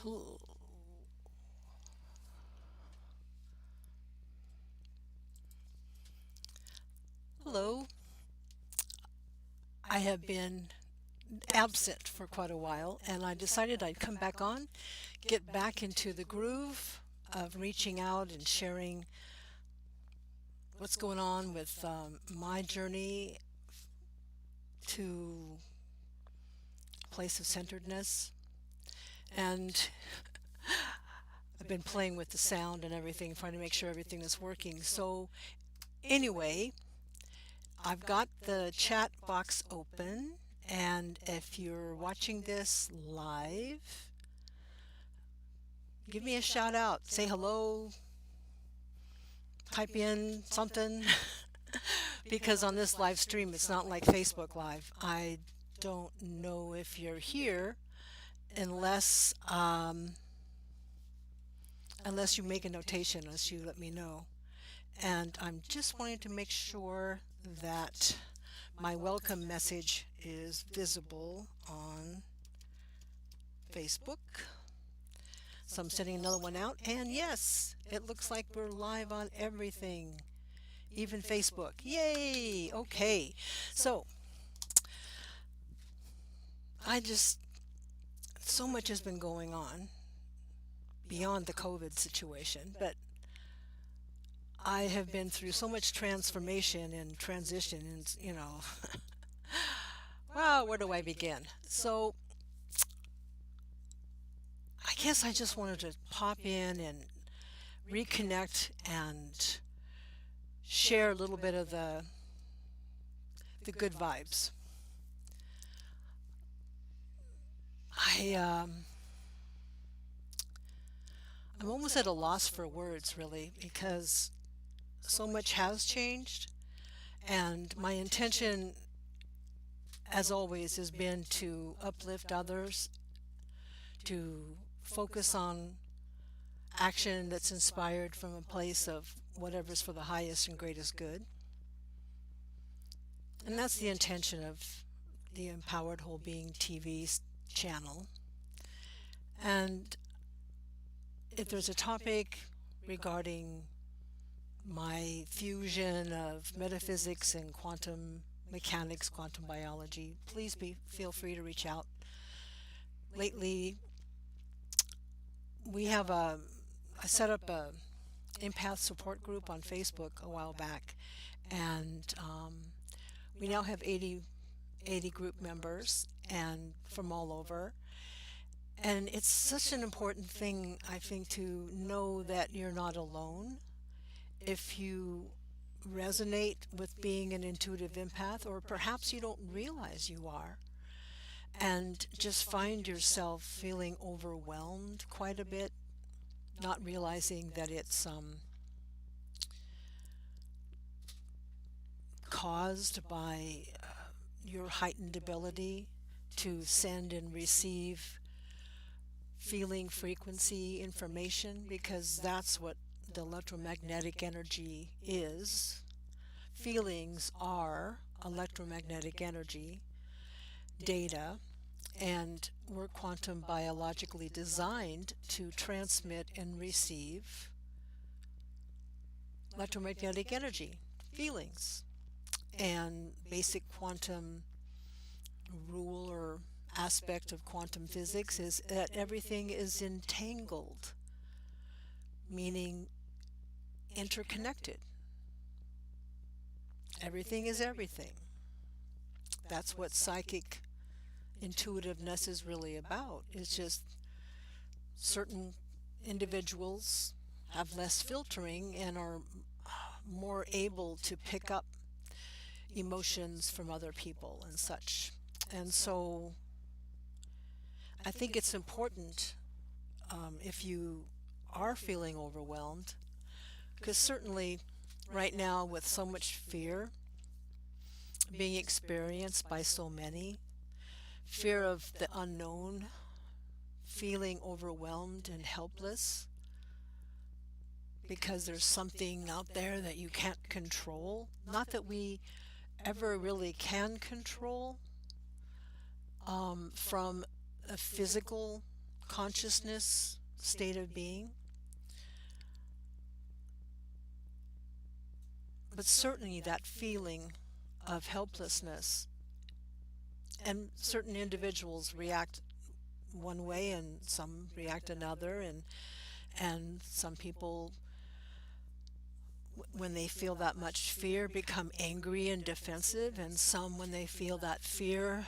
Hel- Hello. I have been absent for quite a while, and I decided I'd come back on, get back into the groove of reaching out and sharing what's going on with my journey to a place of centeredness. And I've been playing with the sound and everything, trying to make sure everything is working. So, anyway, I've got the chat box open, and if you're watching this live, give me a shout out, say hello, type in something, because on this live stream, it's not like Facebook Live. I don't know if you're here unless unless you make a notation, unless you let me know. And I'm just wanting to make sure that my welcome message is visible on Facebook. So I'm sending another one out. And yes, it looks like we're live on everything, even Facebook. Yay! Okay. So so much has been going on beyond the COVID situation, but I have been through so much transformation and transition, and wow, where do I begin? So I guess I just wanted to pop in and reconnect and share a little bit of the good vibes. I I'm almost at a loss for words, really, because so much has changed, and my intention, as always, has been to uplift others, to focus on action that's inspired from a place of whatever's for the highest and greatest good. And that's the intention of the Empowered Whole Being TV channel. And if there's a topic regarding my fusion of metaphysics and quantum mechanics, quantum biology, please feel free to reach out. Lately, we have I set up a empath support group on Facebook a while back, and we now have 80 group members and from all over. And it's such an important thing, I think, to know that you're not alone. If you resonate with being an intuitive empath, or perhaps you don't realize you are, and just find yourself feeling overwhelmed quite a bit, not realizing that it's caused by your heightened ability to send and receive feeling frequency information, because that's what the electromagnetic energy is. Feelings are electromagnetic energy, data, and we're quantum biologically designed to transmit and receive electromagnetic energy, feelings. And basic quantum rule or aspect of quantum physics is that everything is entangled, meaning interconnected. Everything is everything. That's what psychic intuitiveness is really about. It's just certain individuals have less filtering and are more able to pick up emotions from other people and such. And so I think it's important, if you are feeling overwhelmed, because certainly right now, with so much fear being experienced by so many, fear of the unknown, feeling overwhelmed and helpless because there's something out there that you can't control. Not that we ever really can control, from a physical consciousness state of being. But certainly that feeling of helplessness, and certain individuals react one way and some react another, and some people, when they feel that much fear, become angry and defensive, and some, when they feel that fear,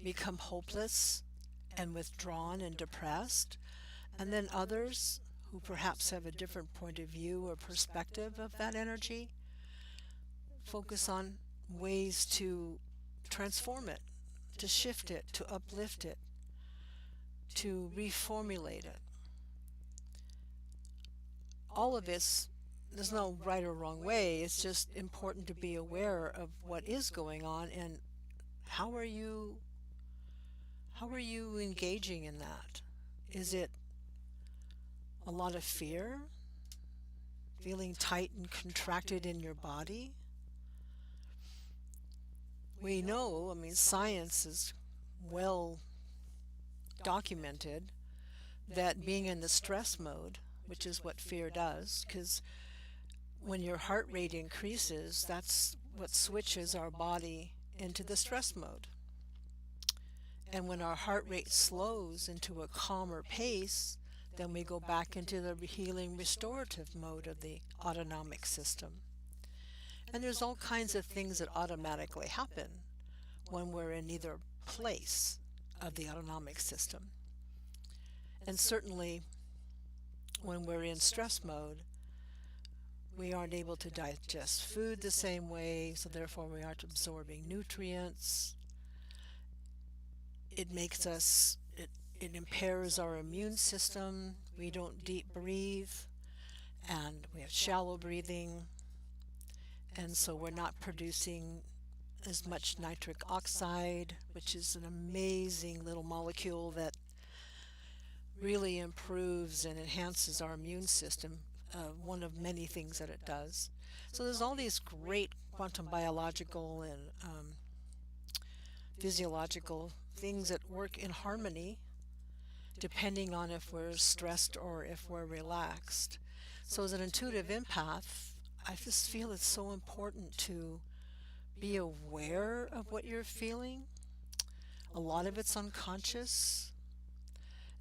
become hopeless and withdrawn and depressed. And then others who perhaps have a different point of view or perspective of that energy focus on ways to transform it, to shift it, to uplift it, to reformulate it. All of this, there's no right or wrong way. It's just important to be aware of what is going on, and how are you engaging in that? Is it a lot of fear, feeling tight and contracted in your body? We know, I mean, science is well documented that being in the stress mode, which is what fear does, because when your heart rate increases, that's what switches our body into the stress mode. And when our heart rate slows into a calmer pace, then we go back into the healing restorative mode of the autonomic system. And there's all kinds of things that automatically happen when we're in either place of the autonomic system. And certainly when we're in stress mode, we aren't able to digest food the same way, so therefore we aren't absorbing nutrients. It makes us, it impairs our immune system. We don't deep breathe, and we have shallow breathing, and so we're not producing as much nitric oxide, which is an amazing little molecule that really improves and enhances our immune system, one of many things that it does. So there's all these great quantum biological and physiological things that work in harmony depending on if we're stressed or if we're relaxed. So as an intuitive empath, I just feel it's so important to be aware of what you're feeling. A lot of it's unconscious,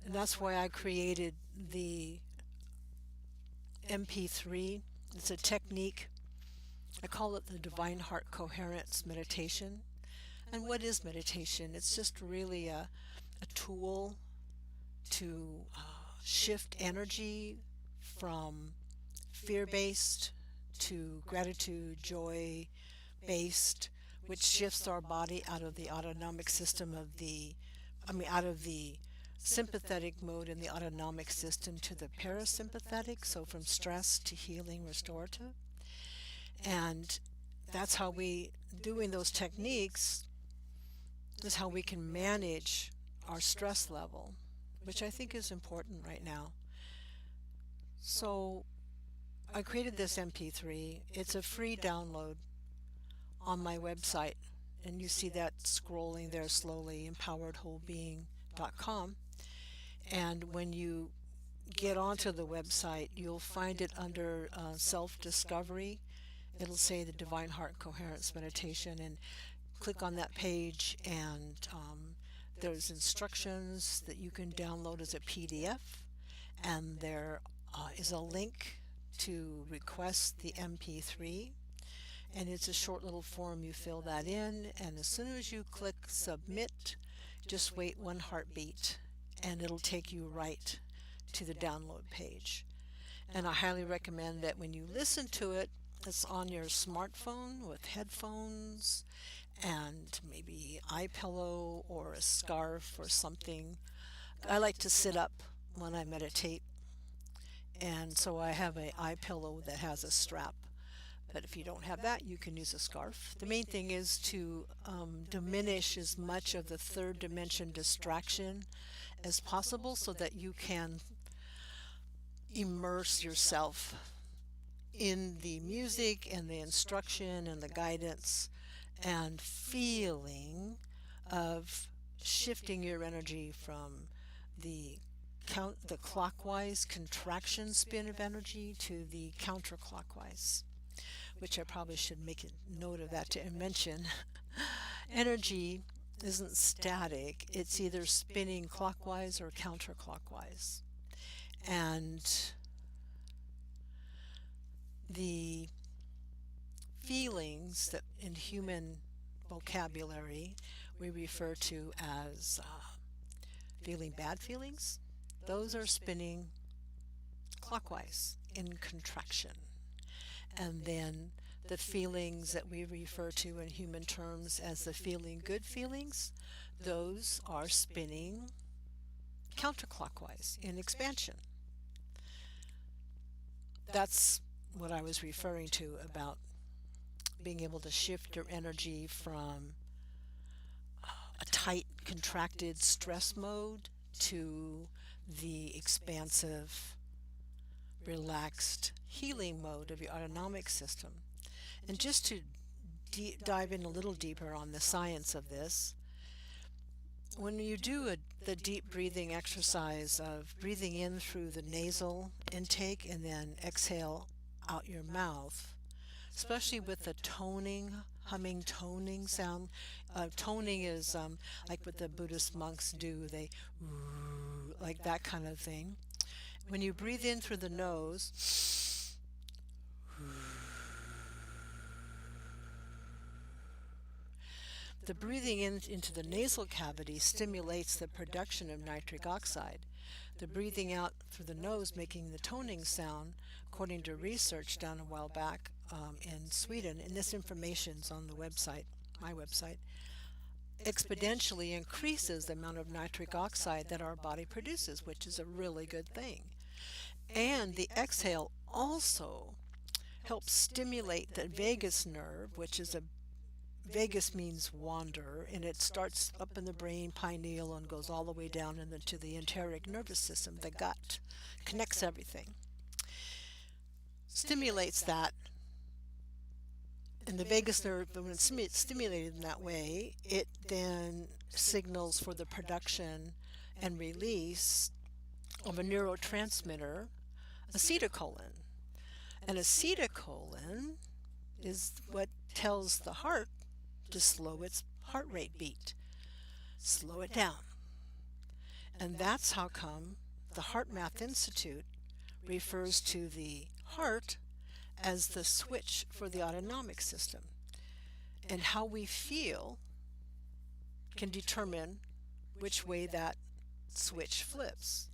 and that's why I created the MP3. It's a technique. I call it the Divine Heart Coherence Meditation. And what is meditation? It's just really a tool to shift energy from fear-based to gratitude, joy-based, which shifts our body out of the autonomic system out of the sympathetic mode in the autonomic system to the parasympathetic, so from stress to healing, restorative. And that's how doing those techniques is how we can manage our stress level, which I think is important right now. So I created this MP3. It's a free download on my website, and you see that scrolling there slowly, empoweredwholebeing.com. And when you get onto the website, you'll find it under self-discovery. It'll say the Divine Heart Coherence Meditation, and click on that page, and there's instructions that you can download as a PDF, and there is a link to request the MP3, and it's a short little form. You fill that in, and as soon as you click submit, just wait one heartbeat and it'll take you right to the download page. And I highly recommend that when you listen to it, it's on your smartphone with headphones and maybe eye pillow or a scarf or something. I like to sit up when I meditate, and so I have an eye pillow that has a strap. But if you don't have that, you can use a scarf. The main thing is to diminish as much of the third dimension distraction as possible so that you can immerse yourself in the music and the instruction and the guidance and feeling of shifting your energy from the the clockwise contraction spin of energy to the counterclockwise, which I probably should make a note of that to mention. Energy isn't static, it's either spinning clockwise or counterclockwise. And the feelings that in human vocabulary we refer to as feeling bad feelings, those are spinning clockwise in contraction. And then the feelings that we refer to in human terms as the feeling good feelings, those are spinning counterclockwise in expansion. That's what I was referring to about being able to shift your energy from a tight, contracted stress mode to the expansive, relaxed, healing mode of your autonomic system. And just to dive in a little deeper on the science of this, when you do the deep breathing exercise of breathing in through the nasal intake and then exhale out your mouth, especially with the toning, humming toning sound. Toning is like what the Buddhist monks do, they like that kind of thing. When you breathe in through the nose, the breathing into the nasal cavity stimulates the production of nitric oxide. The breathing out through the nose making the toning sound, according to research done a while back in Sweden, and this information's on the website, my website, exponentially increases the amount of nitric oxide that our body produces, which is a really good thing. And the exhale also helps stimulate the vagus nerve, which is vagus means wander, and it starts up in the brain, pineal, and goes all the way down into the enteric nervous system, the gut, connects everything. Stimulates that, and the vagus nerve, when it's stimulated in that way, it then signals for the production and release of a neurotransmitter, acetylcholine. And acetylcholine is what tells the heart to slow its heart rate beat, slow it down. And that's how come the Heart Math Institute refers to the heart as the switch for the autonomic system. And how we feel can determine which way that switch flips.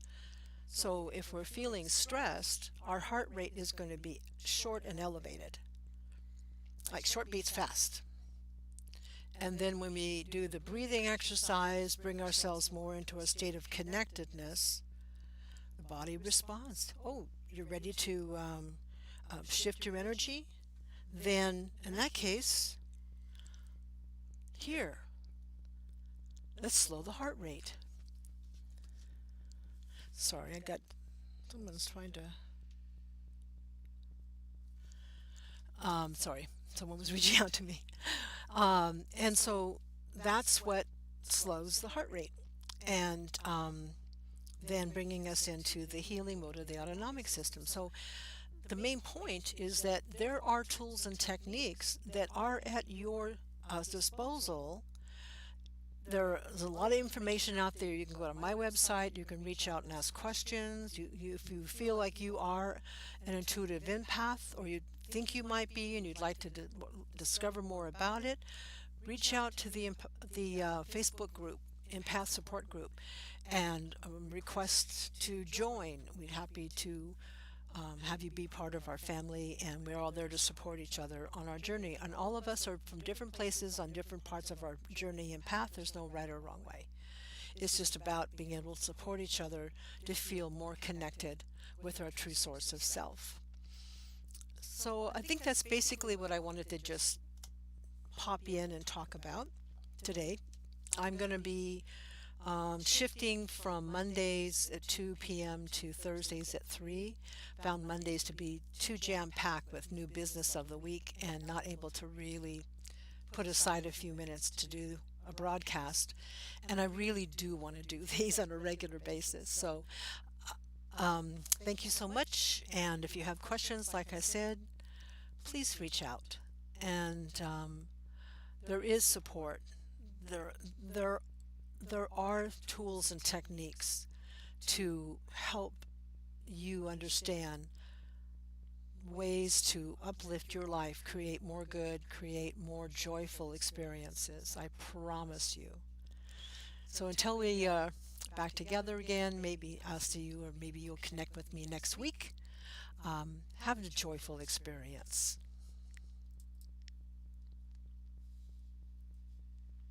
So if we're feeling stressed, our heart rate is going to be short and elevated, like short beats fast. And then when we do the breathing exercise, bring ourselves more into a state of connectedness, the body responds. Oh, you're ready to shift your energy? Then, in that case, here, let's slow the heart rate. Sorry, someone's trying to, sorry, someone was reaching out to me. And so that's what slows the heart rate. And then bringing us into the healing mode of the autonomic system. So the main point is that there are tools and techniques that are at your disposal. There's a lot of information out there. You can go to my website, you can reach out and ask questions. If you feel like you are an intuitive empath, or you think you might be and you'd like to discover more about it, reach out to the Facebook group, Empath Support Group, and request to join. We'd be happy to have you be part of our family, and we're all there to support each other on our journey. And all of us are from different places on different parts of our journey and path. There's no right or wrong way. It's just about being able to support each other to feel more connected with our true source of self. So I think that's basically what I wanted to just pop in and talk about today. I'm going to be shifting from Mondays at 2 p.m. to Thursdays at 3. Found Mondays to be too jam-packed with new business of the week and not able to really put aside a few minutes to do a broadcast, and I really do want to do these on a regular basis. So thank you so much. And if you have questions, like I said, please reach out. And there is support. There, there, there are tools and techniques to help you understand ways to uplift your life, create more good, create more joyful experiences. I promise you. So until we back together again, maybe I'll see you, or maybe you'll connect with me next week. Have a joyful experience.